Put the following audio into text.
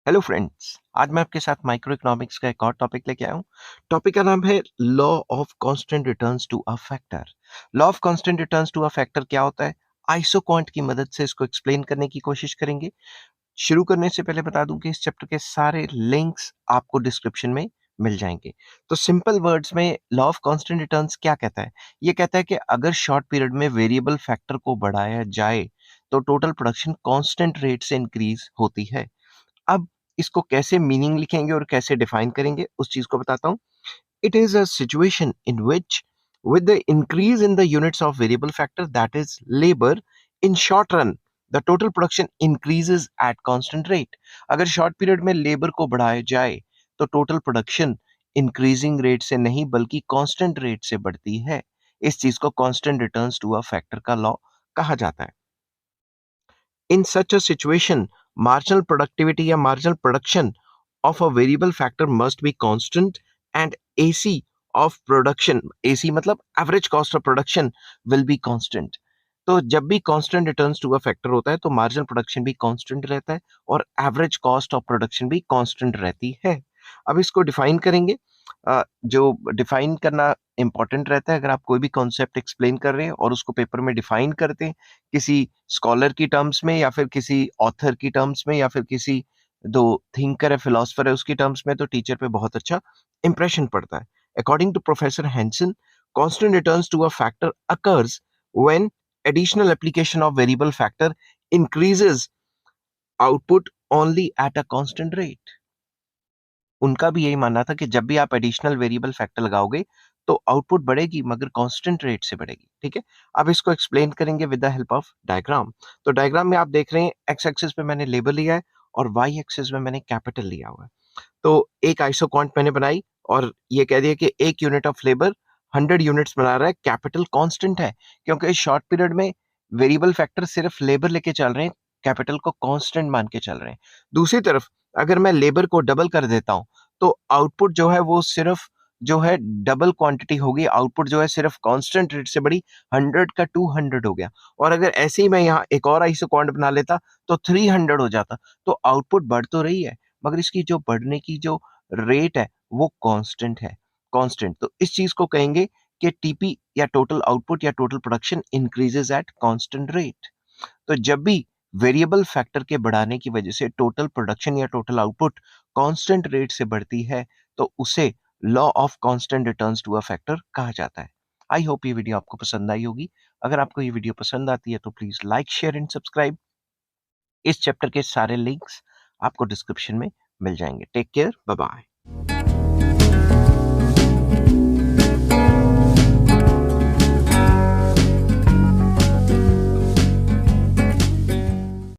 Hello friends, आज मैं आपके साथ माइक्रो इकोनॉमिक्स का एक और टॉपिक लेके आया हूँ। टॉपिक का नाम है law of constant returns to a factor. Law of constant returns to a factor क्या होता है? आइसोक्वांट की मदद से इसको एक्सप्लेन करने की कोशिश करेंगे। शुरू करने से पहले बता दूं कि इस चैप्टर के सारे लिंक्स आपको डिस्क्रिप्शन में मिल जाएंगे। तो सिंपल वर्ड्स में लॉ ऑफ कांस्टेंट रिटर्न्स क्या कहता है? ये कहता है कि अगर शॉर्ट पीरियड में वेरिएबल फैक्टर को बढ़ाया जाए तो टोटल प्रोडक्शन कांस्टेंट रेट से इंक्रीज होती है। अब इसको कैसे मीनिंग लिखेंगे और कैसे डिफाइन करेंगे उस चीज को बताता हूँ। It is a situation in which with the increase in the units of variable factor, that is labor, in short run the total production increases at constant rate। अगर शॉर्ट पीरियड में labour को बढ़ाया जाए तो total production increasing rate से नहीं बल्कि constant rate से बढ़ती है। इस चीज को constant returns to a factor का लॉ कहा जाता है। In such a situation, marginal productivity or marginal production of a variable factor must be constant and AC of production, AC मतलब average cost of production will be constant। तो जब भी constant returns to a factor होता है तो marginal production भी constant रहता है और एवरेज कॉस्ट ऑफ प्रोडक्शन भी कांस्टेंट रहती है। अब इसको डिफाइन करेंगे। जो डिफाइन करना इंपॉर्टेंट रहता है, अगर आप कोई भी कॉन्सेप्ट एक्सप्लेन कर रहे हैं और उसको पेपर में डिफाइन करते हैं किसी स्कॉलर की टर्म्स में या फिर किसी ऑथर की टर्म्स में या फिर किसी दो थिंकर है फिलोसफर है उसकी टर्म्स में, तो टीचर पे बहुत अच्छा इंप्रेशन पड़ता है। According to professor Hanson, constant returns to a factor occurs when additional application of variable factor increases output only at a constant rate। उनका भी यही मानना था कि जब भी आप एडिशनल वेरिएबल फैक्टर लगाओगे तो आउटपुट बढ़ेगी मगर कांस्टेंट रेट से बढ़ेगी। ठीक है, अब इसको एक्सप्लेन करेंगे with the help of diagram. तो डायग्राम में आप देख रहे हैं एक्स एक्सिस पे मैंने लेबर लिया है और वाई एक्सिस में मैंने कैपिटल लिया हुआ है। तो एक आइसोक्वांट मैंने बनाई और ये कह दिया कि एक यूनिट ऑफ लेबर 100 यूनिट्स बना रहा है, कैपिटल कांस्टेंट है क्योंकि शॉर्ट पीरियड में वेरिएबल फैक्टर सिर्फ लेबर लेके चल रहे हैं, कैपिटल को कांस्टेंट मान के चल रहे हैं। दूसरी तरफ अगर मैं लेबर को डबल कर देता हूं तो आउटपुट जो है वो सिर्फ जो है डबल क्वांटिटी होगी, आउटपुट जो है सिर्फ कांस्टेंट रेट से बड़ी 100 का 200 हो गया। और अगर ऐसे ही मैं यहाँ एक और आइसोक्वांट बना लेता तो 300 हो जाता। तो आउटपुट बढ़ तो रही है मगर इसकी जो बढ़ने की जो रेट है वो कांस्टेंट है। कांस्टेंट तो इस चीज को कहेंगे कि टीपी या टोटल आउटपुट या total production increases at constant rate. तो जब भी वेरिएबल फैक्टर के बढ़ाने की वजह से टोटल प्रोडक्शन या टोटल आउटपुट कांस्टेंट रेट से बढ़ती है तो उसे law of constant returns to a factor कहा जाता है। आई होप ये वीडियो आपको पसंद आई होगी। अगर आपको ये वीडियो पसंद आती है तो please like share and subscribe. इस चैप्टर के सारे लिंक्स आपको डिस्क्रिप्शन में मिल जाएंगे। Take care, bye bye.